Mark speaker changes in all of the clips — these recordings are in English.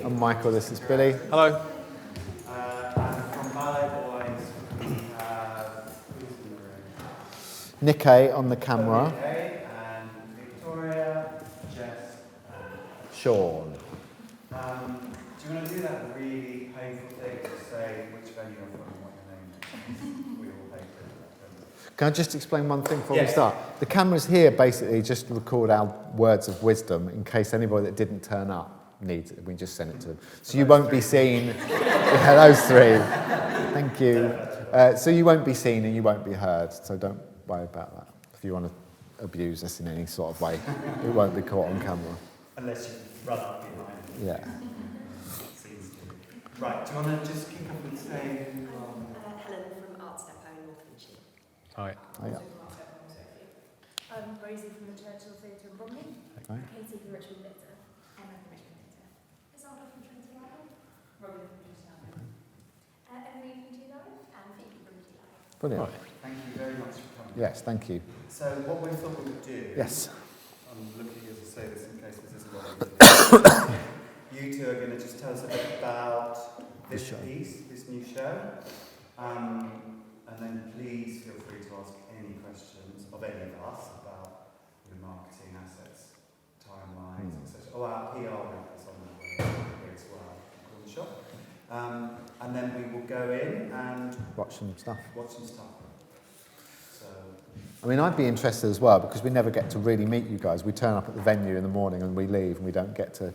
Speaker 1: I'm Michael, this is Billy.
Speaker 2: Hello.
Speaker 3: And from Balletboyz, we have who's in the room?
Speaker 1: Nikkei on the camera.
Speaker 3: Okay, and Victoria, Jess, and
Speaker 1: Sean.
Speaker 3: do you want to do that really painful thing to say which venue you're from and what your name is? We all hate it.
Speaker 1: Can I just explain one thing before we
Speaker 3: Yes.
Speaker 1: start? The cameras here basically just record our words of wisdom in case anybody that didn't turn up needs it. We just send it to them. So you won't be seen. Yeah, those three. Thank you. So you won't be seen and you won't be heard. So don't worry about that. If you want to abuse us in any sort of way, it won't be caught on camera.
Speaker 3: Unless you run up behind me.
Speaker 1: Yeah.
Speaker 3: Seems to. Right, do you want to just kick up and say who
Speaker 4: Helen from Arts Depot in Northamptonshire.
Speaker 2: Hi.
Speaker 1: Oh, yeah.
Speaker 5: Rosie from the Churchill Theatre in Bromley.
Speaker 1: Right.
Speaker 5: Katie from Richmond Theatre. Emma from Richmond Theatre. Isolde from Trinity Library. Robin from Trinity Library. Emily from Tulare. And Phoebe from Tulare.
Speaker 1: Brilliant.
Speaker 3: Thank you very much for coming.
Speaker 1: Yes, thank you.
Speaker 3: So what we thought we would do...
Speaker 1: Yes.
Speaker 3: I'm looking as I say this in case this isn't what I'm You two are going to just tell us a bit about this piece, this new show. And then please feel free to ask any questions of any of us about your marketing assets, timelines, etc. Oh, our PR rep is on that way here as well, on the shop. And then we will go in and
Speaker 1: Watch some stuff.
Speaker 3: watch some stuff. So,
Speaker 1: I mean, I'd be interested as well because we never get to really meet you guys. We turn up at the venue in the morning and we leave and we don't get to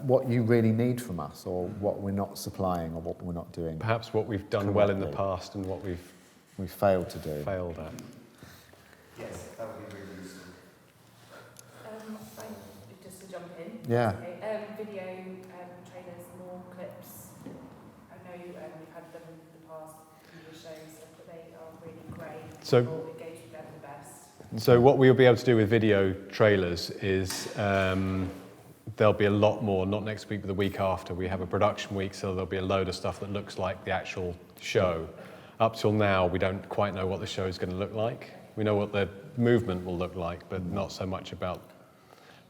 Speaker 1: what you really need from us or what we're not supplying or what we're not doing.
Speaker 2: Perhaps what we've done well in the
Speaker 1: correctly.
Speaker 2: past and what we've
Speaker 1: We failed to do.
Speaker 2: failed at.
Speaker 3: yes, that would be really useful.
Speaker 5: Just to jump in.
Speaker 1: Yeah.
Speaker 5: Okay. Video, trailers, more clips. I know we've had them in the past video shows, but they are really great.
Speaker 2: So-
Speaker 5: People engage with them the best.
Speaker 2: So what we'll be able to do with video trailers is there'll be a lot more, not next week but the week after. We have a production week, so there'll be a load of stuff that looks like the actual show. Up till now, we don't quite know what the show is going to look like. We know what the movement will look like, but not so much about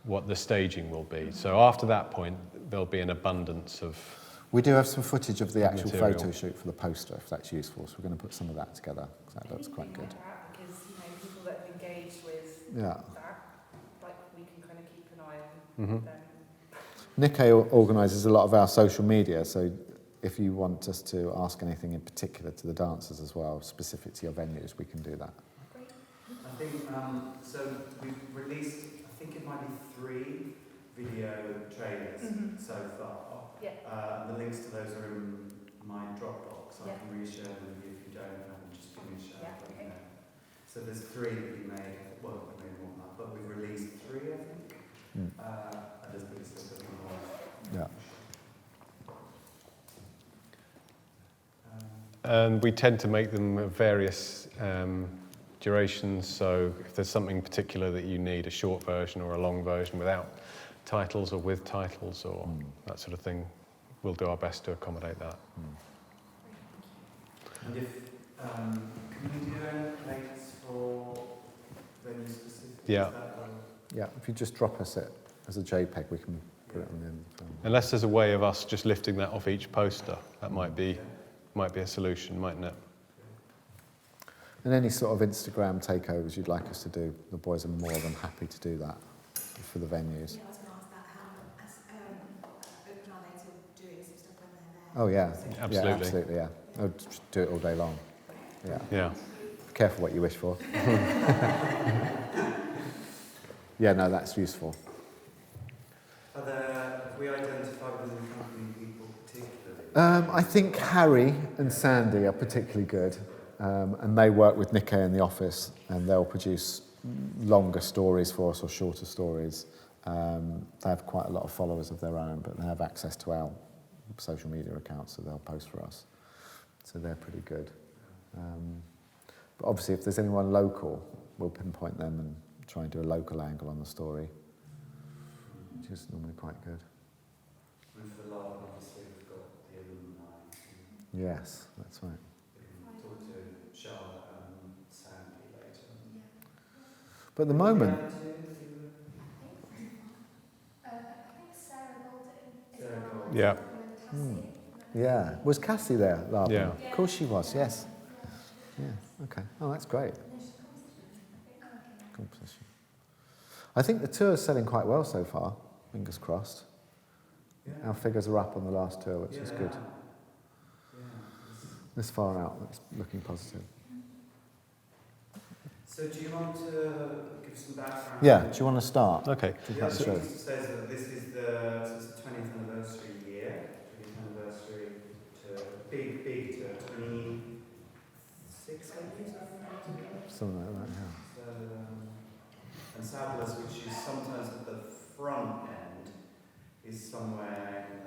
Speaker 2: what the staging will be. So after that point, there'll be an abundance of...
Speaker 1: We do have some footage of the actual
Speaker 2: Material.
Speaker 1: photo shoot for the poster, if that's useful. So we're going to put some of that together, because that looks quite good.
Speaker 5: Like that, because people that have engaged with
Speaker 1: Yeah.
Speaker 5: that, like we can kind of keep an eye on
Speaker 2: Mhm.
Speaker 5: them.
Speaker 1: Nikkei organises a lot of our social media, so if you want us to ask anything in particular to the dancers as well, specific to your venues, we can do that.
Speaker 3: I think, so we've released, I think it might be 3 video trailers so far.
Speaker 5: Yeah.
Speaker 3: The links to those are in my Dropbox. I
Speaker 5: Yeah.
Speaker 3: can reshare them with you if you don't have them, just give me a shout.
Speaker 5: Yeah,
Speaker 3: let me
Speaker 5: okay.
Speaker 3: know. So there's 3 that we made, well, we made more than that, but we've released 3, I think.
Speaker 1: Mm.
Speaker 3: And there's been still a bit more.
Speaker 1: Yeah.
Speaker 2: And we tend to make them of various durations, so if there's something particular that you need, a short version or a long version without titles or with titles or that sort of thing, we'll do our best to accommodate that.
Speaker 3: And if, can we do any plates for venue specific?
Speaker 2: Yeah.
Speaker 1: Yeah, if you just drop us it as a JPEG, we can put it on the end of the film.
Speaker 2: Unless there's a way of us just lifting that off each poster, that might be a solution, mightn't it?
Speaker 1: And any sort of Instagram takeovers you'd like us to do, the boys are more than happy to do that for the venues.
Speaker 4: Yeah, I was going to ask that. How open are they to doing some stuff when they're there?
Speaker 1: Oh yeah,
Speaker 2: Absolutely.
Speaker 1: yeah, absolutely, yeah. I'd just do it all day long. Yeah.
Speaker 2: Yeah.
Speaker 1: Be careful what you wish for. Yeah, no, that's useful.
Speaker 3: Have we identified within the company people particularly?
Speaker 1: I think Harry and Sandy are particularly good, and they work with Nikkei in the office, and they'll produce longer stories for us or shorter stories. They have quite a lot of followers of their own, but they have access to our social media accounts, so they'll post for us. So they're pretty good. But obviously, if there's anyone local, we'll pinpoint them and try and do a local angle on the story, which is normally quite good.
Speaker 3: And for Larbi, obviously, we've got the alumni.
Speaker 1: Yes, that's right.
Speaker 3: We can talk to Charlotte and Sandy later.
Speaker 1: But at the moment,
Speaker 5: I think Sarah Golden.
Speaker 2: Yeah.
Speaker 1: Yeah. Was Cassie there, Larbi?
Speaker 2: Yeah.
Speaker 1: Of course she was, yes. Yeah, okay. Oh, that's great. Composition. I think the tour's selling quite well so far, fingers crossed.
Speaker 3: Yeah.
Speaker 1: Our figures are up on the last tour, which is good.
Speaker 3: Yeah.
Speaker 1: This far out, it's looking positive.
Speaker 3: So do you want to give some background?
Speaker 1: Yeah, do you want to start?
Speaker 2: Okay.
Speaker 1: Talk
Speaker 3: Yeah,
Speaker 1: about the show.
Speaker 3: it says that this is the 20th anniversary year, 20th anniversary to big to 26 years, I think.
Speaker 1: Something like that, yeah.
Speaker 3: So, and Saddlers, which is sometimes at the front end, is somewhere in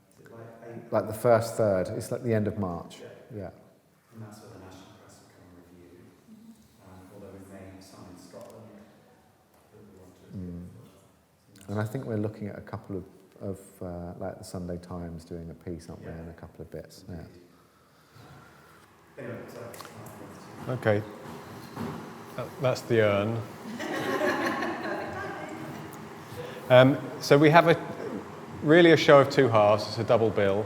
Speaker 3: is it like April?
Speaker 1: Like the first third, it's like the end of March. Yeah.
Speaker 3: And that's where the National Press will come and review. Although we may have some in Scotland that we want to.
Speaker 1: And I think we're looking at a couple of like the Sunday Times doing a piece, aren't we, and a couple of bits. Yeah.
Speaker 3: Anyway, sorry.
Speaker 2: Okay. That's the urn. So we have really a show of two halves. It's a double bill,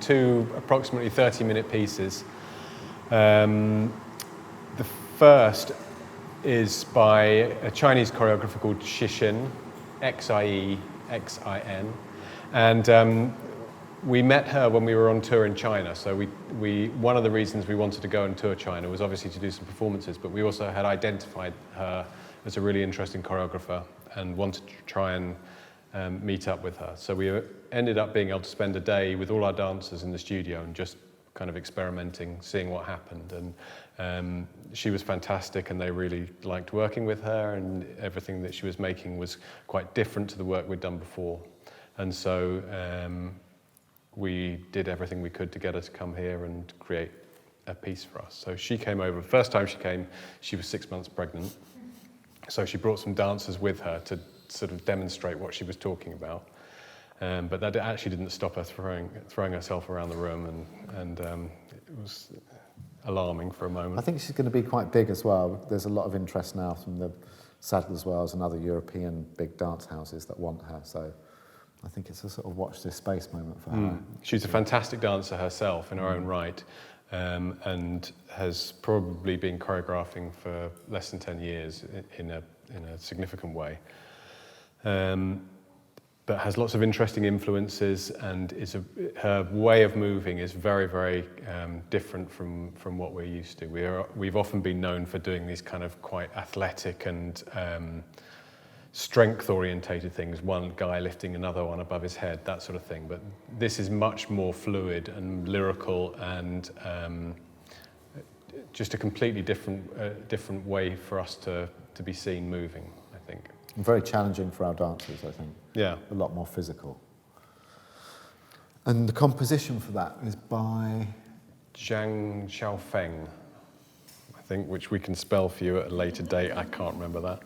Speaker 2: two approximately 30-minute pieces. The first is by a Chinese choreographer called Xie Xin, Xie-Xin, and we met her when we were on tour in China. So we one of the reasons we wanted to go and tour China was obviously to do some performances, but we also had identified her as a really interesting choreographer and wanted to try and meet up with her. So we ended up being able to spend a day with all our dancers in the studio and just kind of experimenting, seeing what happened. And she was fantastic, and they really liked working with her, and everything that she was making was quite different to the work we'd done before. And so we did everything we could to get her to come here and create a piece for us. So she came over. The first time she came, she was 6 months pregnant. So she brought some dancers with her to sort of demonstrate what she was talking about. But that actually didn't stop her throwing herself around the room, and it was alarming for a moment.
Speaker 1: I think she's going to be quite big as well. There's a lot of interest now from the Saddlers Wells and other European big dance houses that want her. So I think it's a sort of watch this space moment for her.
Speaker 2: She's a fantastic dancer herself in her own right, and has probably been choreographing for less than 10 years in a significant way. But has lots of interesting influences, and her way of moving is very, very different from what we're used to. We've often been known for doing these kind of quite athletic and strength-orientated things, one guy lifting another one above his head, that sort of thing. But this is much more fluid and lyrical, and just a completely different way for us to be seen moving, I think.
Speaker 1: And very challenging for our dancers, I think.
Speaker 2: Yeah.
Speaker 1: A lot more physical. And the composition for that is by
Speaker 2: Jiang Shao-feng, I think, which we can spell for you at a later date. I can't remember that.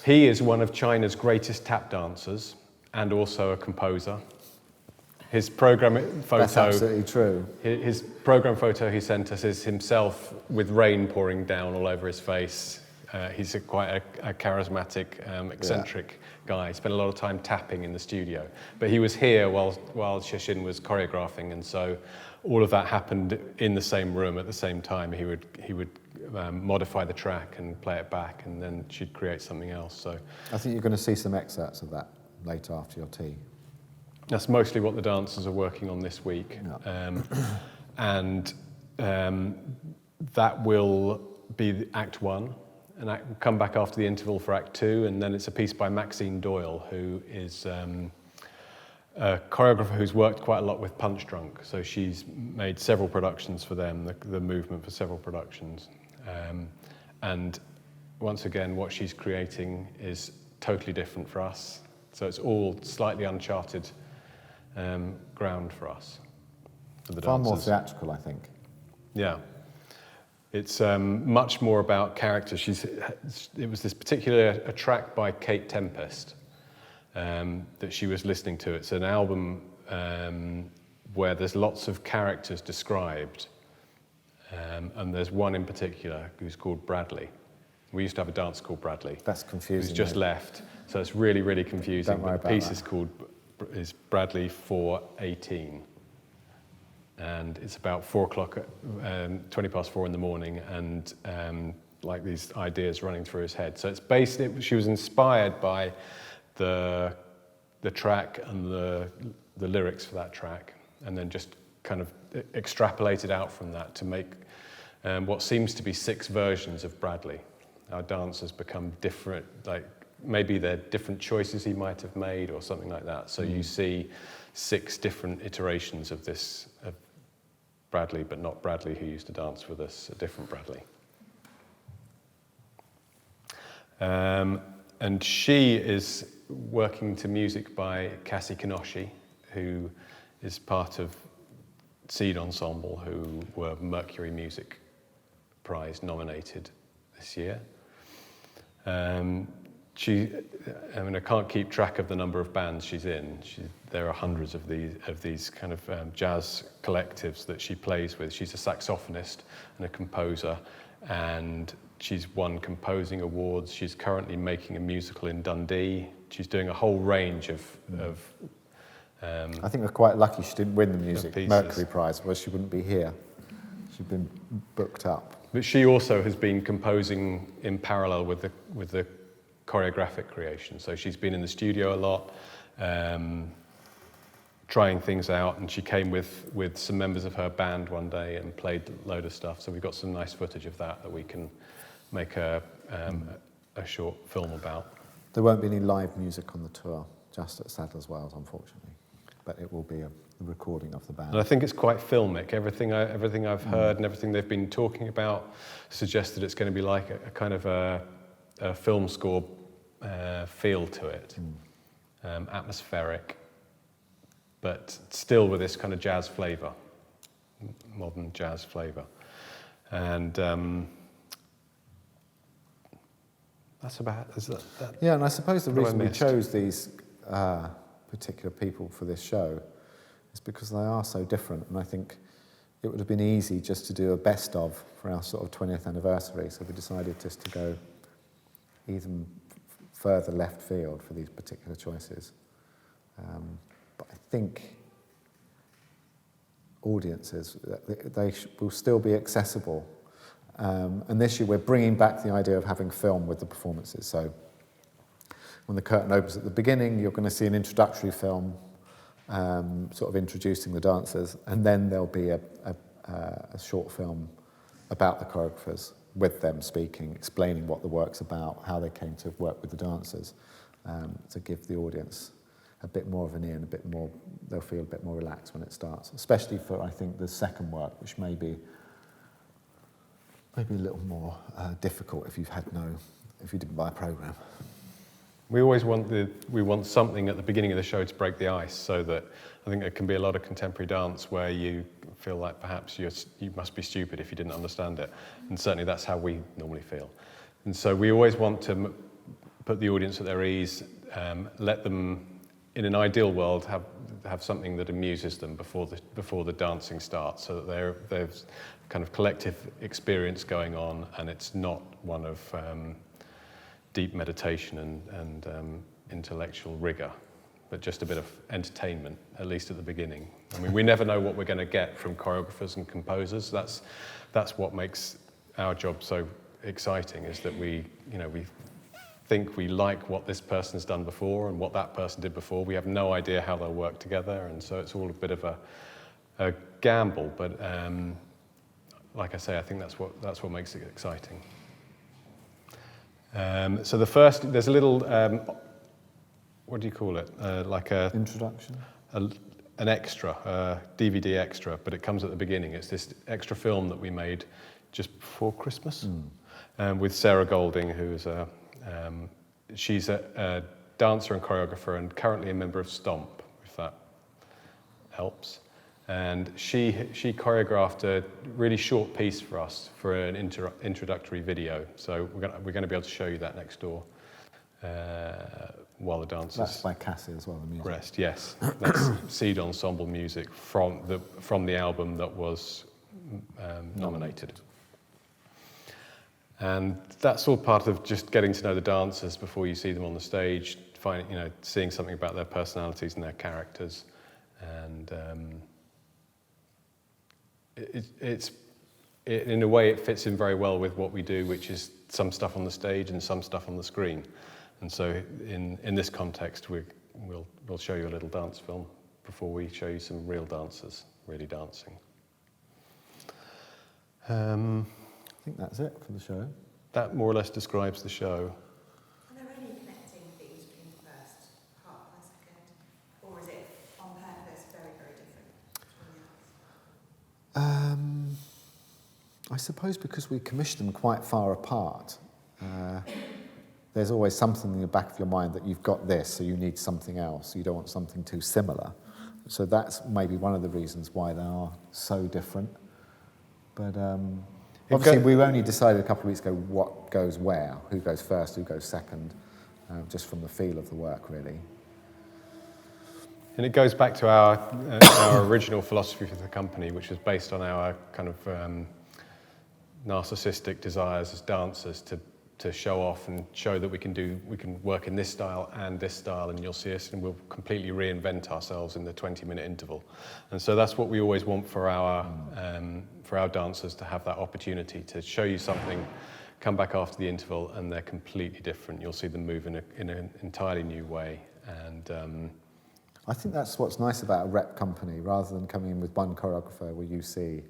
Speaker 2: He is one of China's greatest tap dancers and also a composer. His program photo...
Speaker 1: That's absolutely true.
Speaker 2: His program photo he sent us is himself with rain pouring down all over his face. He's quite a charismatic, eccentric guy. He spent a lot of time tapping in the studio. But he was here while Xie Xin was choreographing, and so all of that happened in the same room at the same time. He would modify the track and play it back, and then she'd create something else. So
Speaker 1: I think you're going to see some excerpts of that later after your tea.
Speaker 2: that's mostly what the dancers are working on this week.
Speaker 1: Yeah.
Speaker 2: That will be Act 1. And we'll come back after the interval for Act 2, and then it's a piece by Maxine Doyle, who is a choreographer who's worked quite a lot with Punchdrunk. So she's made several productions for them, the movement for several productions. And once again, what she's creating is totally different for us. So it's all slightly uncharted ground for us, for the
Speaker 1: Far
Speaker 2: dancers.
Speaker 1: more theatrical, I think.
Speaker 2: Yeah. It's much more about character. It was this particular a track by Kate Tempest that she was listening to. It's an album where there's lots of characters described, and there's one in particular who's called Bradley. We used to have a dancer called Bradley.
Speaker 1: That's confusing.
Speaker 2: Who's just
Speaker 1: mate.
Speaker 2: left, so it's really, really confusing.
Speaker 1: Don't worry
Speaker 2: But the
Speaker 1: about
Speaker 2: piece
Speaker 1: that.
Speaker 2: is called Bradley 4:18. And it's about 4 o'clock, 20 past 4 in the morning, and like these ideas running through his head. So it's she was inspired by the track and the lyrics for that track, and then just kind of extrapolated out from that to make what seems to be 6 versions of Bradley. Our dancers become different, like maybe they're different choices he might have made or something like that. So you see 6 different iterations of this of Bradley, but not Bradley who used to dance with us, a different Bradley. And she is working to music by Cassie Kinoshi, who is part of SEED Ensemble, who were Mercury Music Prize nominated this year. I can't keep track of the number of bands she's in. There are hundreds of these kind of jazz collectives that she plays with. She's a saxophonist and a composer, and she's won composing awards. She's currently making a musical in Dundee. She's doing a whole range of
Speaker 1: I think we're quite lucky she didn't win the music
Speaker 2: pieces.
Speaker 1: Mercury Prize, or she wouldn't be here. She'd been booked up.
Speaker 2: But she also has been composing in parallel with the choreographic creation. So she's been in the studio a lot, trying things out, and she came with some members of her band one day and played a load of stuff. So we've got some nice footage of that we can make a short film about.
Speaker 1: There won't be any live music on the tour, just at Sadler's Wells, unfortunately. But it will be a recording of the band.
Speaker 2: And I think it's quite filmic. Everything I've heard and everything they've been talking about suggests that it's going to be like a kind of a film score feel to it, atmospheric, but still with this kind of jazz flavour, modern jazz flavour. And that's about that.
Speaker 1: Yeah, and I suppose the
Speaker 2: What have I
Speaker 1: reason we
Speaker 2: missed?
Speaker 1: chose these particular people for this show is because they are so different, and I think it would have been easy just to do a best of for our sort of 20th anniversary, so we decided just to go even further left field for these particular choices. But I think audiences, they will still be accessible. And this year we're bringing back the idea of having film with the performances. So when the curtain opens at the beginning, you're going to see an introductory film sort of introducing the dancers, and then there'll be a short film about the choreographers, with them speaking, explaining what the work's about, how they came to work with the dancers, to give the audience a bit more of an ear and a bit more, they'll feel a bit more relaxed when it starts, especially for, I think, the second work, which may be a little more difficult if you didn't buy a programme.
Speaker 2: We always want something at the beginning of the show to break the ice, so that I think there can be a lot of contemporary dance where you feel like perhaps you must be stupid if you didn't understand it, and certainly that's how we normally feel. And so we always want to put the audience at their ease, let them, in an ideal world, have something that amuses them before the dancing starts, so that there's kind of collective experience going on, and it's not one of deep meditation and intellectual rigor, but just a bit of entertainment, at least at the beginning. I mean, we never know what we're going to get from choreographers and composers. That's what makes our job so exciting, is that we think we like what this person's done before and what that person did before. We have no idea how they'll work together, and so it's all a bit of a gamble. But like I say, I think that's what makes it exciting. So there's a little, what do you call it? Like a
Speaker 1: Introduction?
Speaker 2: An extra, DVD extra, but it comes at the beginning. It's this extra film that we made just before Christmas with Sarah Golding, who's she's a dancer and choreographer and currently a member of Stomp, if that helps. And she choreographed a really short piece for us for an introductory video. So we're going to be able to show you that next door while the dancers.
Speaker 1: That's by Cassie as well, the music.
Speaker 2: Rest, yes. That's SEED Ensemble music from the album that was nominated. And that's all part of just getting to know the dancers before you see them on the stage, seeing something about their personalities and their characters, and in a way it fits in very well with what we do, which is some stuff on the stage and some stuff on the screen. And so in this context, we'll show you a little dance film before we show you some real dancers really dancing.
Speaker 1: I think that's it for the show.
Speaker 2: That more or less describes the show.
Speaker 4: Are there any connecting themes between the first part and the second? Or is it on purpose very, very different between the others?
Speaker 1: I suppose because we commissioned them quite far apart, there's always something in the back of your mind that you've got this, so you need something else. You don't want something too similar. So that's maybe one of the reasons why they are so different. But obviously we only decided a couple of weeks ago what goes where, who goes first, who goes second, just from the feel of the work, really.
Speaker 2: And it goes back to our original philosophy for the company, which was based on our kind of narcissistic desires as dancers to show off and show that we can work in this style, and you'll see us and we'll completely reinvent ourselves in the 20-minute interval. And so that's what we always want for our dancers, to have that opportunity to show you something, come back after the interval, and they're completely different. You'll see them move in an entirely new way. And
Speaker 1: I think that's what's nice about a rep company, rather than coming in with one choreographer where you see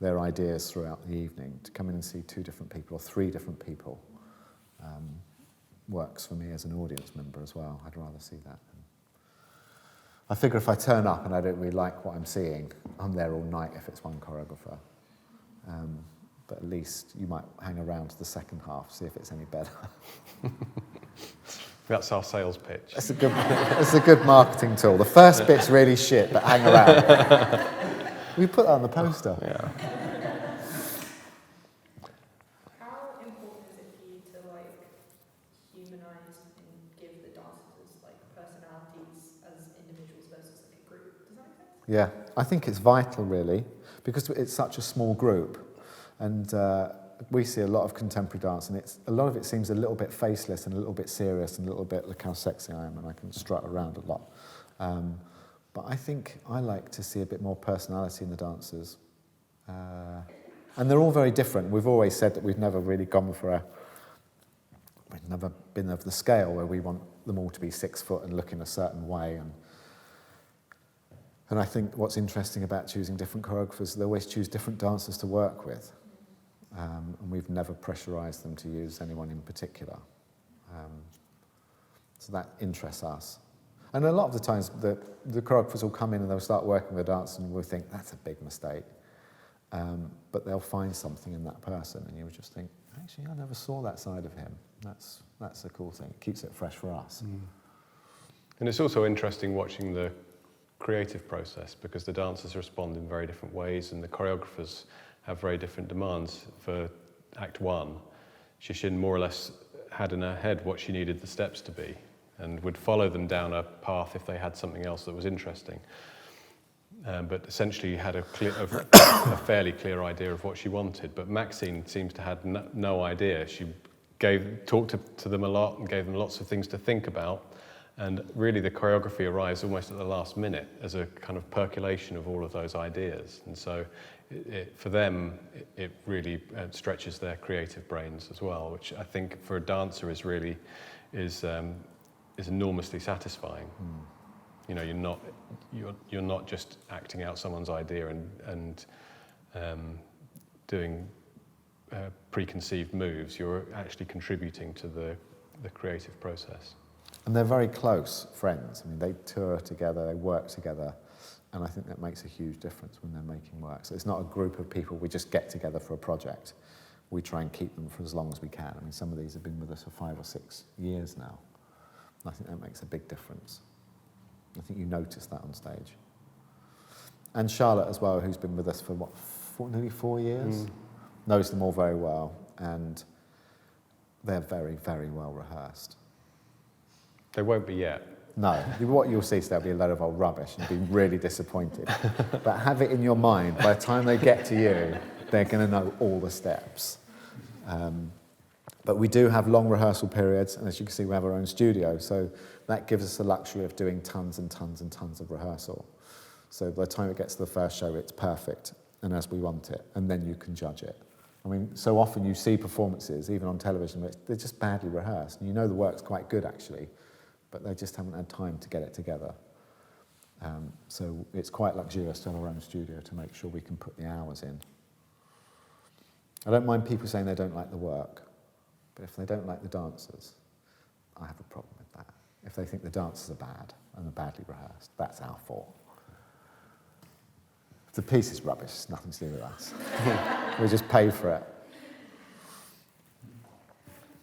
Speaker 1: their ideas throughout the evening, to come in and see 2 different people or 3 different people works for me as an audience member as well. I'd rather see that. I figure if I turn up and I don't really like what I'm seeing, I'm there all night if it's one choreographer. But at least you might hang around to the second half, see if it's any better.
Speaker 2: that's our sales pitch.
Speaker 1: It's a good marketing tool. The first bit's really shit, but hang around. We put that on the poster.
Speaker 2: Yeah.
Speaker 6: How important is it for you to humanize and give the dancers personalities as individuals versus a group? Does that make sense?
Speaker 1: Yeah, I think it's vital, really, because it's such a small group, and we see a lot of contemporary dance, and a lot of it seems a little bit faceless and a little bit serious and a little bit, look how sexy I am, and I can strut around a lot. But I think I like to see a bit more personality in the dancers. And they're all very different. We've always said that we've never really gone for we've never been of the scale where we want them all to be 6 foot and look in a certain way. And I think what's interesting about choosing different choreographers, they always choose different dancers to work with. And we've never pressurized them to use anyone in particular. So that interests us. And a lot of the times, the choreographers will come in and they'll start working with a dancer and we'll think, that's a big mistake. But they'll find something in that person and you'll just think, actually, I never saw that side of him. That's a cool thing. It keeps it fresh for us.
Speaker 2: Mm. And it's also interesting watching the creative process, because the dancers respond in very different ways and the choreographers have very different demands. For Act 1, Xie Xin more or less had in her head what she needed the steps to be, and would follow them down a path if they had something else that was interesting. But essentially had a fairly clear idea of what she wanted. But Maxine seems to have no idea. She talked to them a lot and gave them lots of things to think about. And really the choreography arrives almost at the last minute as a kind of percolation of all of those ideas. And so for them, it really stretches their creative brains as well, which I think for a dancer is enormously satisfying. Mm. You know, you're not just acting out someone's idea and doing preconceived moves. You're actually contributing to the creative process.
Speaker 1: And they're very close friends. I mean, they tour together, they work together, and I think that makes a huge difference when they're making work. So it's not a group of people we just get together for a project. We try and keep them for as long as we can. I mean, some of these have been with us for 5 or 6 years now. I think that makes a big difference. I think you notice that on stage. And Charlotte as well, who's been with us for nearly 4 years, knows them all very well, and they're very, very well rehearsed.
Speaker 2: They won't be yet.
Speaker 1: No, what you'll see is there'll be a load of old rubbish and be really disappointed. But have it in your mind, by the time they get to you, they're going to know all the steps. But we do have long rehearsal periods, and as you can see, we have our own studio, so that gives us the luxury of doing tons and tons and tons of rehearsal. So by the time it gets to the first show, it's perfect, and as we want it, and then you can judge it. I mean, so often you see performances, even on television, where they're just badly rehearsed, and you know the work's quite good, actually, but they just haven't had time to get it together. So it's quite luxurious to have our own studio to make sure we can put the hours in. I don't mind people saying they don't like the work, but if they don't like the dancers, I have a problem with that. If they think the dancers are bad and are badly rehearsed, that's our fault. If the piece is rubbish, it's nothing to do with us. We just pay for it.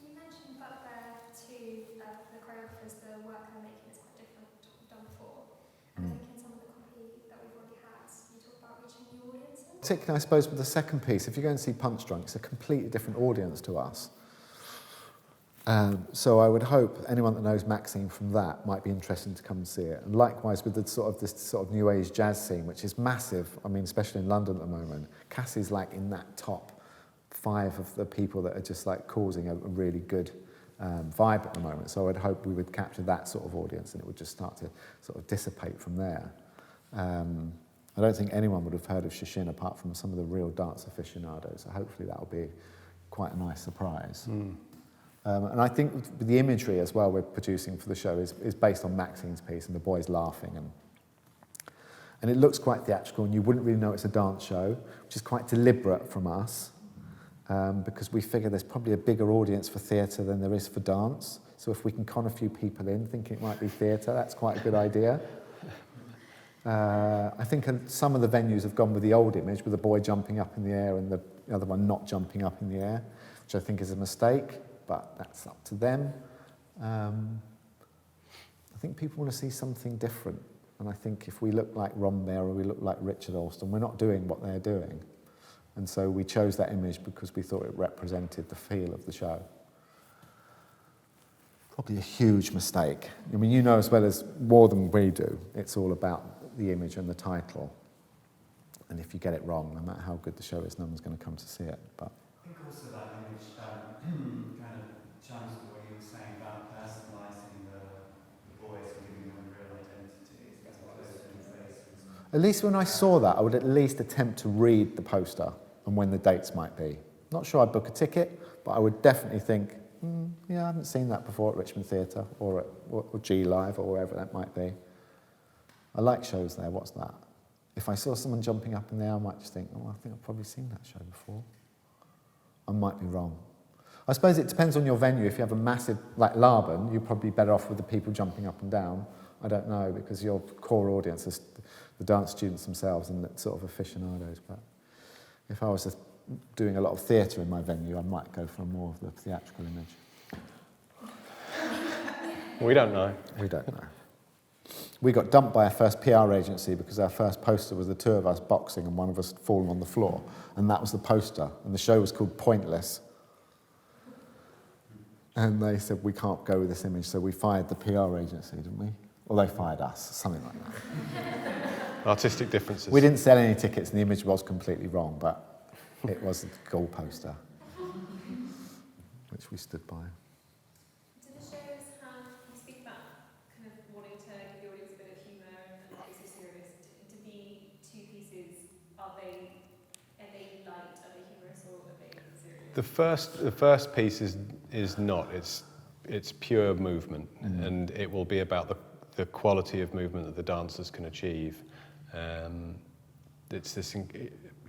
Speaker 5: You mentioned that the choreographers, the work they're making is quite different to what we've done before. And I think in some of the copy that we've already had, you talk about reaching new audiences.
Speaker 1: Particularly, I suppose, with the second piece, if you go and see Punchdrunk, it's a completely different audience to us. So I would hope anyone that knows Maxine from that might be interested to come and see it. And likewise with this sort of new age jazz scene, which is massive. I mean, especially in London at the moment. Cassie's like in that top 5 of the people that are just like causing a really good vibe at the moment. So I'd hope we would capture that sort of audience, and it would just start to sort of dissipate from there. I don't think anyone would have heard of Xie Xin apart from some of the real dance aficionados. So hopefully that will be quite a nice surprise. And I think the imagery as well we're producing for the show is based on Maxine's piece and the boys laughing. And it looks quite theatrical, and you wouldn't really know it's a dance show, which is quite deliberate from us, because we figure there's probably a bigger audience for theatre than there is for dance. So if we can con a few people in thinking it might be theatre, that's quite a good idea. I think some of the venues have gone with the old image, with the boy jumping up in the air and the other one not jumping up in the air, which I think is a mistake. But that's up to them. I think people want to see something different. And I think if we look like Romney or we look like Richard Alston, we're not doing what they're doing. And so we chose that image because we thought it represented the feel of the show. Probably a huge mistake. I mean, you know as well as more than we do, it's all about the image and the title. And if you get it wrong, no matter how good the show is, no one's going to come to see it. But
Speaker 3: I think also that image kind of chimes with what you were saying about personalising the boys and giving them real identities as opposed to any faces.
Speaker 1: at least when I saw that, I would at least attempt to read the poster and when the dates might be. Not sure I'd book a ticket, but I would definitely think, yeah, I haven't seen that before at Richmond Theatre or at G Live or wherever that might be. I like shows there, what's that? If I saw someone jumping up in there, I might just think, oh, I think I've probably seen that show before. I might be wrong. I suppose it depends on your venue. If you have a massive, like Larbi, you're probably better off with the people jumping up and down. I don't know, because your core audience is the dance students themselves and the sort of aficionados. But if I was doing a lot of theatre in my venue, I might go for more of the theatrical image.
Speaker 2: We don't know.
Speaker 1: We don't know. We got dumped by our first PR agency because our first poster was the two of us boxing and one of us falling on the floor. And that was the poster. And the show was called Pointless. And they said, we can't go with this image, so we fired the PR agency, didn't we? Or they fired us, something like that.
Speaker 2: Artistic differences.
Speaker 1: We didn't sell any tickets and the image was completely wrong, but it was a goal poster, which we stood by.
Speaker 6: Do the shows have, you speak about kind of wanting to give the audience a bit of humour and obviously serious. Do the two pieces, are they light, are they humorous, or are they serious?
Speaker 2: The first piece is not. It's pure movement, and it will be about the quality of movement that the dancers can achieve. It's this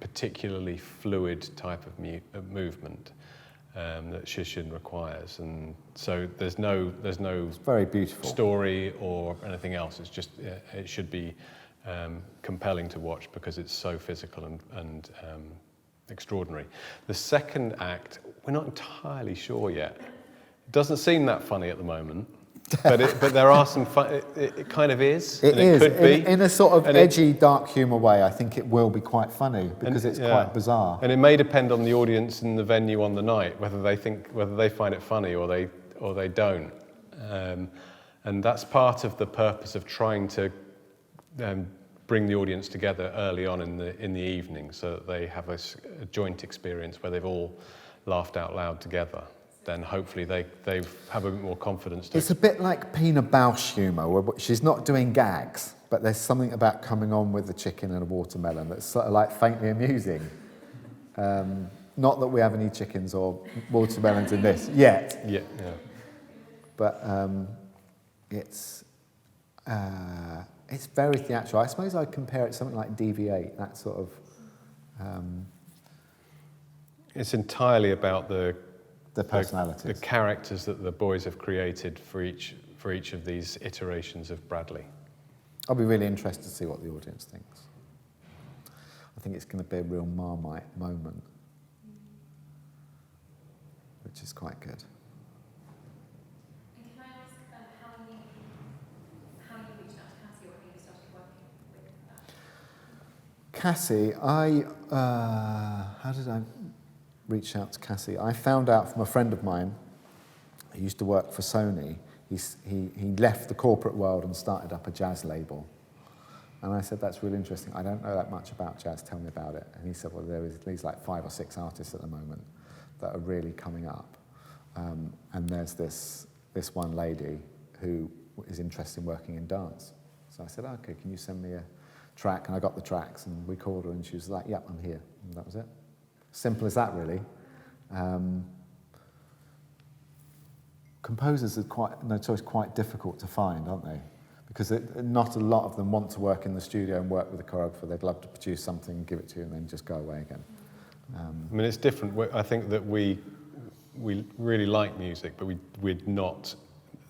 Speaker 2: particularly fluid type of movement that Xie Xin requires, and so there's no
Speaker 1: It's very beautiful.
Speaker 2: story or anything else. It's just it should be compelling to watch because it's so physical and extraordinary. The second act, we're not entirely sure yet. It doesn't seem that funny at the moment, but there are some fun. It kind of is.
Speaker 1: It is.
Speaker 2: Could be
Speaker 1: In a sort of
Speaker 2: And
Speaker 1: edgy, dark humour way, I think it will be quite funny because it's quite bizarre.
Speaker 2: And it may depend on the audience and the venue on the night whether they find it funny or they don't. And that's part of the purpose of trying to bring the audience together early on in the evening, so that they have a joint experience where they've all laughed out loud together. then hopefully they have a bit more confidence.
Speaker 1: It's a bit like Pina Bausch humour, where she's not doing gags, but there's something about coming on with a chicken and a watermelon that's sort of like faintly amusing. Not that we have any chickens or watermelons in this yet.
Speaker 2: Yeah.
Speaker 1: But it's very theatrical. I suppose I'd compare it to something like DV8, that sort of...
Speaker 2: It's entirely about the
Speaker 1: personalities.
Speaker 2: the characters that the boys have created for each of these iterations of Bradley.
Speaker 1: I'll be really interested to see what the audience thinks. I think it's going to be a real Marmite moment, which is quite good.
Speaker 6: And can I ask how you reached out to Cassie, or have you started working with that?
Speaker 1: Cassie, how did I reach out to Cassie? I found out from a friend of mine who used to work for Sony. He left the corporate world and started up a jazz label. And I said, that's really interesting. I don't know that much about jazz. Tell me about it. And he said, well, there is at least like 5 or 6 artists at the moment that are really coming up. And there's this one lady who is interested in working in dance. So I said, okay, can you send me a track? And I got the tracks, and we called her, and she was like, yep, I'm here. And that was it. Simple as that, really. Composers are quite difficult to find, aren't they? Because not a lot of them want to work in the studio and work with a choreographer. They'd love to produce something, give it to you, and then just go away again.
Speaker 2: I mean, it's different. I think that we really like music, but we're not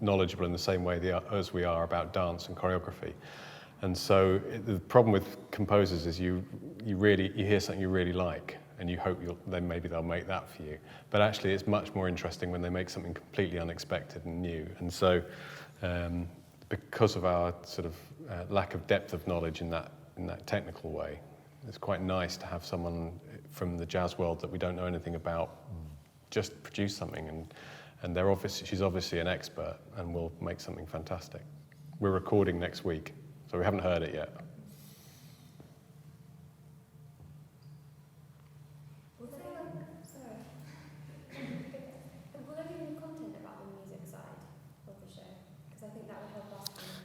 Speaker 2: knowledgeable in the same way as we are about dance and choreography. And so the problem with composers is you hear something you really like, and you hope then maybe they'll make that for you. But actually, it's much more interesting when they make something completely unexpected and new. And so, because of our sort of lack of depth of knowledge in that technical way, it's quite nice to have someone from the jazz world that we don't know anything about just produce something. And she's obviously an expert, and will make something fantastic. We're recording next week, so we haven't heard it yet.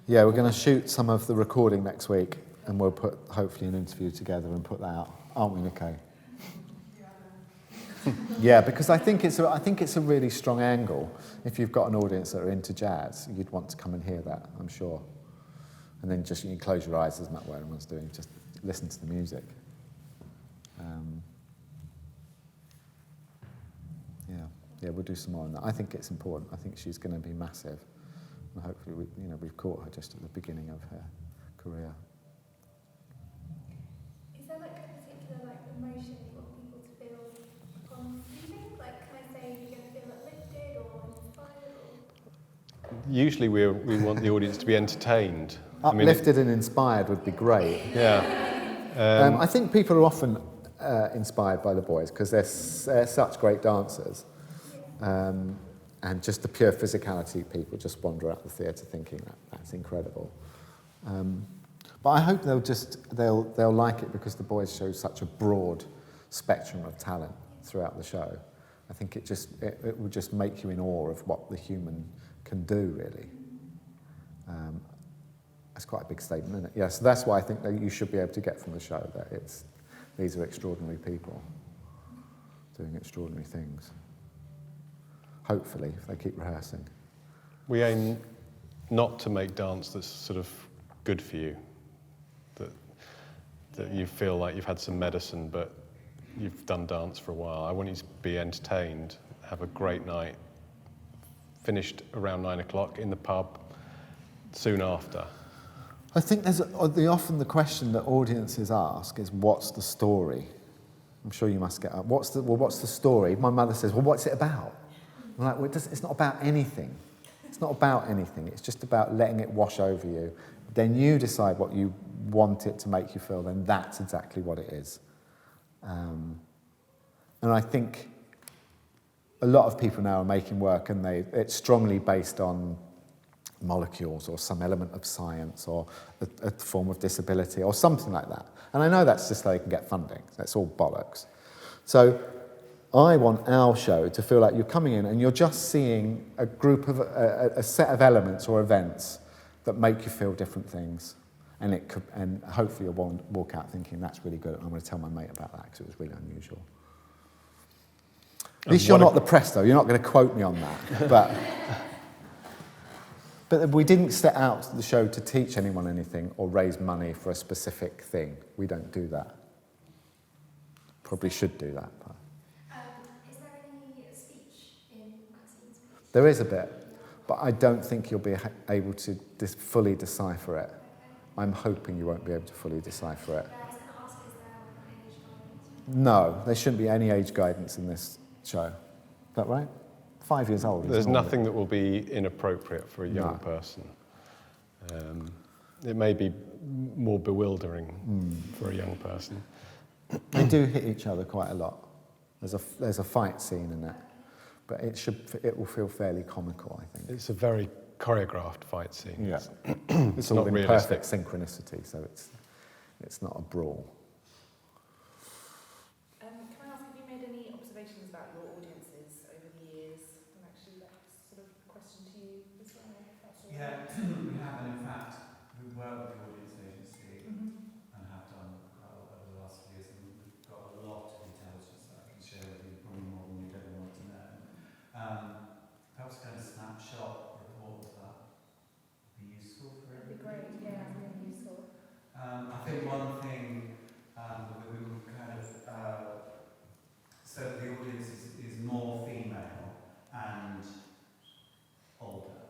Speaker 1: Yeah, we're going to shoot some of the recording next week, and we'll put hopefully an interview together and put that out, aren't we, Nico? Yeah, because I think it's a really strong angle. If you've got an audience that are into jazz, you'd want to come and hear that, I'm sure. And then just you can close your eyes, isn't that what everyone's doing? Just listen to the music. Yeah, we'll do some more on that. I think it's important. I think she's going to be massive. And hopefully, we've caught her just at the beginning of her career.
Speaker 5: Is there like a particular emotion you want people to feel upon viewing? Like, can I say you're going to feel uplifted or inspired?
Speaker 2: Usually, we want the audience to be entertained.
Speaker 1: Uplifted and inspired would be great.
Speaker 2: Yeah.
Speaker 1: I think people are often inspired by the boys because they're such great dancers. And just the pure physicality, people just wander out the theatre thinking that's incredible. But I hope they'll like it because the boys show such a broad spectrum of talent throughout the show. I think it will just make you in awe of what the human can do, really. That's quite a big statement, isn't it? Yeah, so that's why I think that you should be able to get from the show that these are extraordinary people doing extraordinary things. Hopefully, if they keep rehearsing.
Speaker 2: We aim not to make dance that's sort of good for you, that you feel like you've had some medicine, but you've done dance for a while. I want you to be entertained, have a great night, finished around 9 o'clock in the pub soon after.
Speaker 1: I think often the question that audiences ask is, what's the story? I'm sure you must get up. What's the story? My mother says, well, what's it about? I'm like, well, it's not about anything. It's not about anything. It's just about letting it wash over you. Then you decide what you want it to make you feel, then that's exactly what it is. And I think a lot of people now are making work, and it's strongly based on molecules or some element of science or a form of disability or something like that. And I know that's just so they can get funding. That's all bollocks. So I want our show to feel like you're coming in and you're just seeing a group of, a set of elements or events that make you feel different things. And and hopefully you'll walk out thinking, that's really good. I'm going to tell my mate about that because it was really unusual. At least you're not the press, though. You're not going to quote me on that. But we didn't set out the show to teach anyone anything or raise money for a specific thing. We don't do that. Probably should do that. But.
Speaker 5: Is there any speech in Maxine's piece?
Speaker 1: There is a bit, but I don't think you'll be able to fully decipher it. I'm hoping you won't be able to fully decipher it.
Speaker 5: Yeah, I was going to ask, is there an age guidance?
Speaker 1: No, there shouldn't be any age guidance in this show. Is that right? 5 years old.
Speaker 2: There's nothing that will be inappropriate for a young person. It may be more bewildering for a young person.
Speaker 1: They do hit each other quite a lot. There's a fight scene in it, but it will feel fairly comical, I think.
Speaker 2: It's a very choreographed fight scene.
Speaker 1: Yeah, it's all
Speaker 2: not
Speaker 1: in
Speaker 2: realistic.
Speaker 1: perfect synchronicity, so it's not a brawl.
Speaker 4: Can I ask, have you made any observations about your audiences over the years? And actually, that's sort of a question to you as well, if that's all right.
Speaker 3: Yeah, we have, and in fact, we work with the audience agency and have done quite a lot over the last few years, and we've got a lot of intelligence that I can share with you, probably more than you'd ever want to know. Perhaps kind of snapshot report of that would be useful for
Speaker 4: That'd be
Speaker 3: everybody.
Speaker 4: great, yeah, really useful.
Speaker 3: I think one thing that we would kind of so the audience is more female and older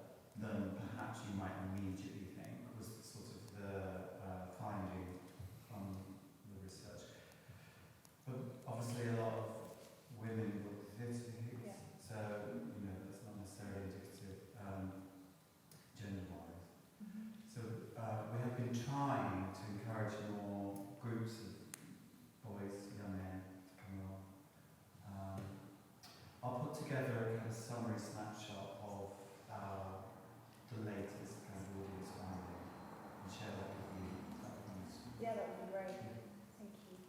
Speaker 3: than perhaps you might immediately think was sort of the finding from the research. But obviously a lot of women look theatre piece, so you know that's not necessarily indicative gender-wise. So we have been trying to encourage more groups of boys, young men to come along. I'll put together a kind of summary snapshot of the latest kind of audience finding and share that with you.
Speaker 4: Yeah, that would be great. Thank you.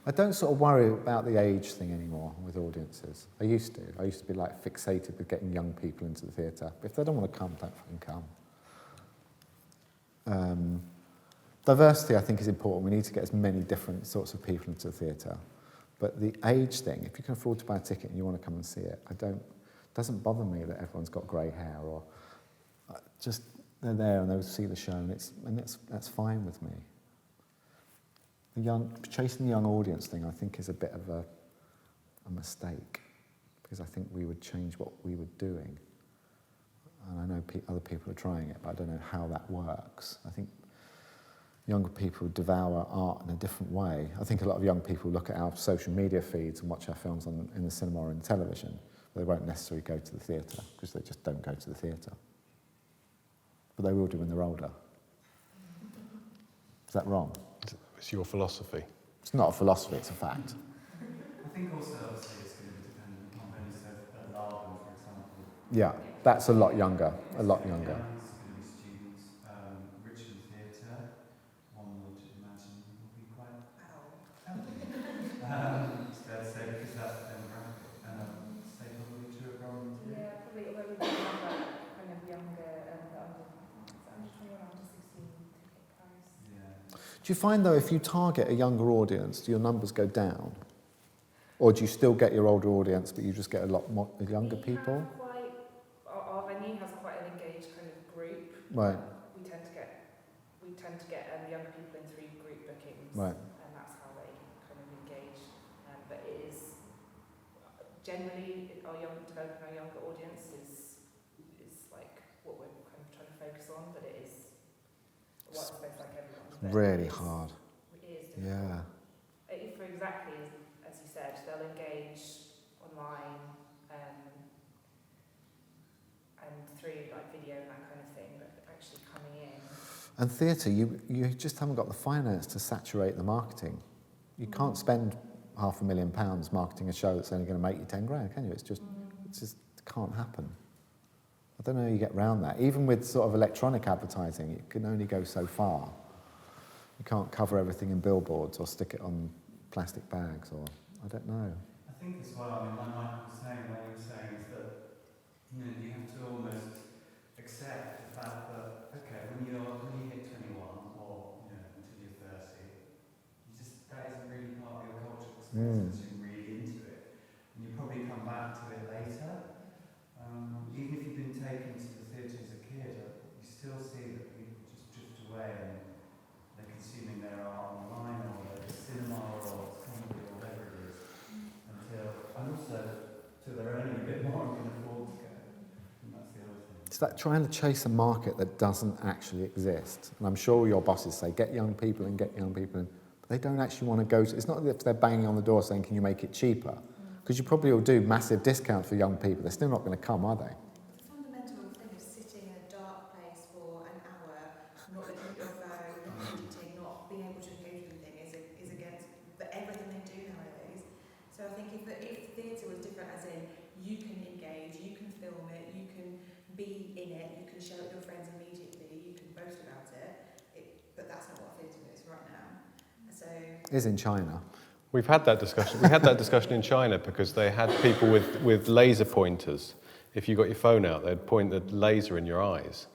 Speaker 1: I don't sort of worry about the age thing anymore with audiences. I used to. I used to be like fixated with getting young people into the theatre. If they don't want to come, don't fucking come. Diversity, I think, is important. We need to get as many different sorts of people into the theatre. But the age thing, if you can afford to buy a ticket and you want to come and see it, it doesn't bother me that everyone's got grey hair or just they're there and they'll see the show and that's fine with me. Chasing the young audience thing, I think, is a bit of a mistake because I think we would change what we were doing. And I know other people are trying it, but I don't know how that works. I think younger people devour art in a different way. I think a lot of young people look at our social media feeds and watch our films in the cinema or in television, but they won't necessarily go to the theatre because they just don't go to the theatre. But they will do when they're older. Is that wrong?
Speaker 2: It's your philosophy.
Speaker 1: It's not a philosophy, it's a fact.
Speaker 3: I think also obviously it's going to be dependent on when you said at Larbi, for example.
Speaker 1: Yeah, that's a lot younger, a lot younger.
Speaker 3: It's going to be students. Richmond Theatre, one would imagine will be quite healthy. It's fair to say because that's the demographic. And say probably true of Roman too.
Speaker 4: Yeah, probably, although we don't have that kind of younger, under 21, under 16 ticket price.
Speaker 3: Yeah.
Speaker 1: Do you find, though, if you target a younger audience, do your numbers go down? Or do you still get your older audience, but you just get a lot more younger people?
Speaker 4: Our venue has quite an engaged kind of group.
Speaker 1: Right.
Speaker 4: We tend to get younger people in through group bookings.
Speaker 1: Right.
Speaker 4: And that's how they kind of engage. But it is generally developing our younger audience is like what we're kind of trying to focus on. But it is it's like everyone.
Speaker 1: Really hard.
Speaker 4: It is difficult.
Speaker 1: Yeah.
Speaker 4: For exactly as you said, they'll engage online and through like video and that kind of thing, but actually coming in.
Speaker 1: And theatre, you just haven't got the finance to saturate the marketing. You can't spend £500,000 marketing a show that's only going to make you 10 grand, can you? It just can't happen. I don't know how you get around that. Even with sort of electronic advertising, it can only go so far. You can't cover everything in billboards or stick it on plastic bags or I don't know.
Speaker 3: I think as well, I mean, like Michael was saying, what you were saying is that, you know, you have to almost accept the fact that, okay, when you hit 21 or, you know, until you're 30, that isn't really part of your cultural experience, you're really into it. And you probably come back to it later. Even if you've been taken to the theatre as a kid, you still see that people just drift away and they're consuming their art online or the cinema or comedy or whatever it is. Till they're earning a bit more and can afford to go. And that's the other thing.
Speaker 1: It's like trying to chase a market that doesn't actually exist. And I'm sure your bosses say, get young people in, but they don't actually want to go to, it's not as if they're banging on the door saying, can you make it cheaper? Because you probably will do massive discounts for young people. They're still not going to come, are they?
Speaker 4: The fundamental thing is sitting in a dark place for an hour, not looking at your phone, not editing, not being able to engage with anything is against everything they do nowadays. So I think if theatre was different, as in you can engage, you can film it, you can be in it, you can share it with your friends immediately, you can boast about it, but that's not what theatre is right now. So
Speaker 1: It is in China.
Speaker 2: We've had that discussion. We had that discussion in China because they had people with laser pointers. If you got your phone out, they'd point the laser in your eyes.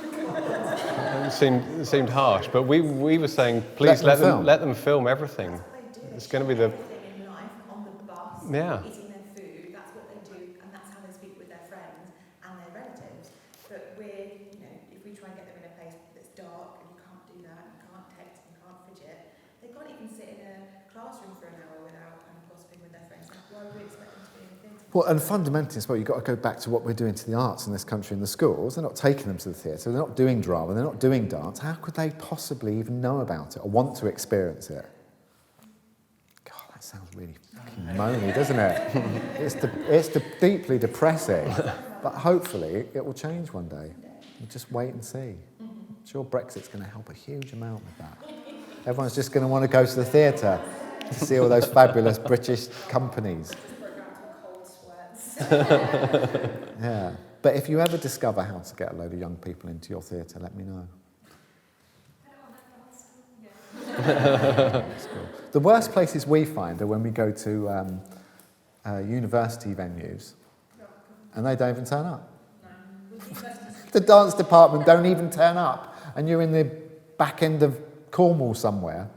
Speaker 2: It seemed harsh, but we were saying, please let them film everything.
Speaker 4: that's what they do.
Speaker 2: It's going to be the
Speaker 4: everything in life on the bus,
Speaker 2: Yeah.
Speaker 4: eating their food. That's what they do, and that's how they speak with their friends and their relatives. But if we try and get them in a place that's dark and you can't do that, you can't text, you can't fidget, they can't even sit in a classroom for an hour without kind of gossiping with their friends. Like, why would we expect them to be in a theatre?
Speaker 1: Well, and fundamentally as well, you've got to go back to what we're doing to the arts in this country in the schools. They're not taking them to the theatre, they're not doing drama, they're not doing dance. How could they possibly even know about it or want to experience it? God, that sounds really fucking moany, doesn't it? It's deeply depressing, but hopefully it will change one day. We'll just wait and see. I'm sure Brexit's going to help a huge amount with that. Everyone's just going to want to go to the theatre to see all those fabulous British companies.
Speaker 4: Just broke out into cold sweats.
Speaker 1: Yeah, but if you ever discover how to get a load of young people into your theatre, let me know. That's cool. The worst places we find are when we go to university venues and they don't even turn up. The dance department don't even turn up and you're in the back end of Cornwall somewhere,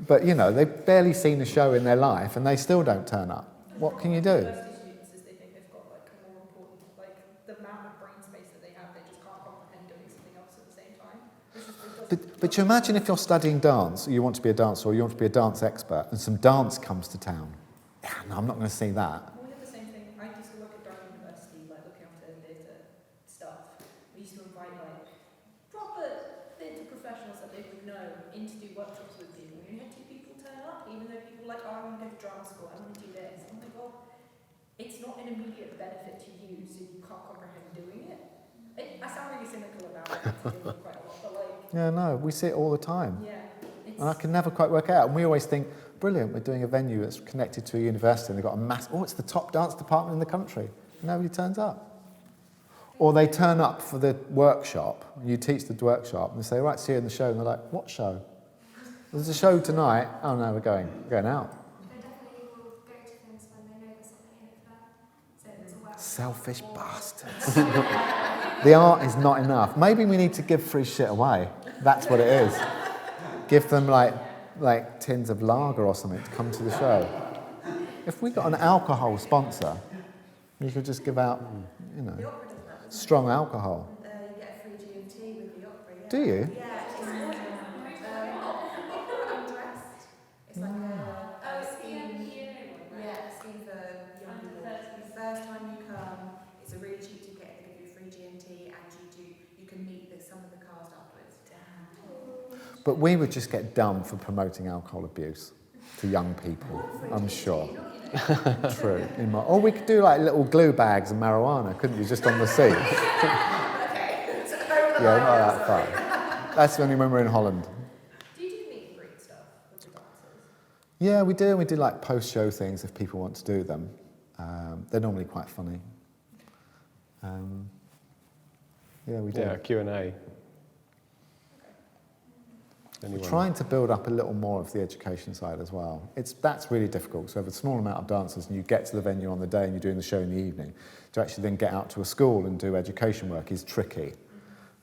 Speaker 1: but they've barely seen a show in their life and they still don't turn up. What can you do?
Speaker 4: University students is they think they've got like a more important, like the amount of brain space that they have, they just can't comprehend doing something else at the same time.
Speaker 1: But you imagine if you're studying dance, you want to be a dancer or you want to be a dance expert and some dance comes to town. Yeah, no, I'm not going to see that.
Speaker 4: We had the same thing. I used to work at Durham University, like looking after theatre stuff. We used to invite like proper theatre professionals that they would know in to do workshops with people. And you had 2 people turn up, even though people were like, oh, I want to go to drama school, I want to do this. I'm like, well, it's not an immediate benefit to you, so you can't comprehend doing it. I sound really cynical about it, I deal with quite a lot, but like...
Speaker 1: Yeah, no, we see it all the time.
Speaker 4: Yeah.
Speaker 1: And I can never quite work out. And we always think, brilliant, we're doing a venue that's connected to a university and they've got it's the top dance department in the country. Nobody turns up. Or they turn up for the workshop, and you teach the workshop, and they say, right, see you in the show. And they're like, what show? There's a show tonight. Oh, no, we're going out.
Speaker 5: They definitely will go to things when they know there's something in it for them. So it's a work.
Speaker 1: Selfish bastards. The art is not enough. Maybe we need to give free shit away. That's what it is. Give them like tins of lager or something to come to the show. If we got an alcohol sponsor, you could just give out,
Speaker 4: The opera does that.
Speaker 1: strong alcohol.
Speaker 4: You get a free G&T with the opera, yeah.
Speaker 1: Do you?
Speaker 4: Yeah, opera undressed. It's like a scheme. Yeah, a scheme for young people. The first time you come, it's a really cheap ticket. They give you a free G&T, and you can meet some of the cast afterwards.
Speaker 1: But we would just get done for promoting alcohol abuse to young people, I'm sure. True. Or we could do like little glue bags and marijuana, couldn't you, just on the seat?
Speaker 4: Okay.
Speaker 1: Yeah, not that far. That's only when we're in Holland.
Speaker 4: Do you do meet and greet stuff with the dancers?
Speaker 1: Yeah, we do. We do like post-show things if people want to do them. They're normally quite funny. Yeah, we do.
Speaker 2: Yeah, Q&A.
Speaker 1: We're trying to build up a little more of the education side as well. That's really difficult. So, if a small amount of dancers and you get to the venue on the day and you're doing the show in the evening, to actually then get out to a school and do education work is tricky.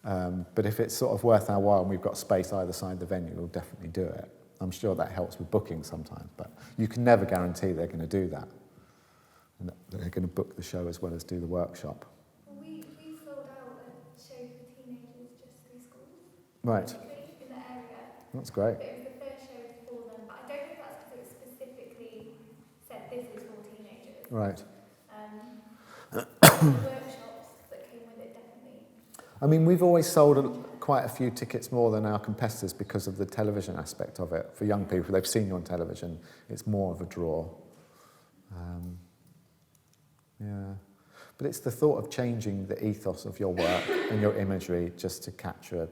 Speaker 1: But if it's sort of worth our while and we've got space either side of the venue, we'll definitely do it. I'm sure that helps with booking sometimes, but you can never guarantee they're going to do that. And that they're going to book the show as well as do the workshop.
Speaker 5: Well, we sold out a show for teenagers just through schools.
Speaker 1: Right.
Speaker 5: In the area.
Speaker 1: That's great.
Speaker 5: But it was the first show for them, but I don't know if that's because it specifically said this is for teenagers.
Speaker 1: Right.
Speaker 5: The workshops that came with it definitely.
Speaker 1: I mean, we've always sold quite a few tickets more than our competitors because of the television aspect of it. For young people, they've seen you on television, it's more of a draw. Yeah. But it's the thought of changing the ethos of your work and your imagery just to capture,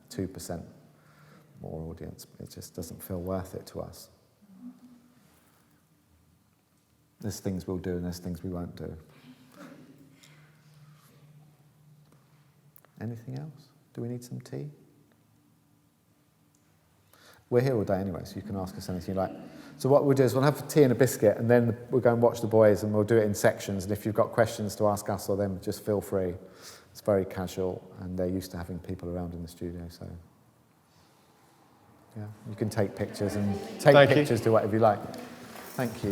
Speaker 1: 2% more audience. It just doesn't feel worth it to us. There's things we'll do and there's things we won't do. Anything else? Do we need some tea? We're here all day anyway, so you can ask us anything you like. So what we'll do is we'll have tea and a biscuit, and then we'll go and watch the boys, and we'll do it in sections. And if you've got questions to ask us or them, just feel free. It's very casual, and they're used to having people around in the studio, so yeah, you can take pictures and do whatever you like. Thank you.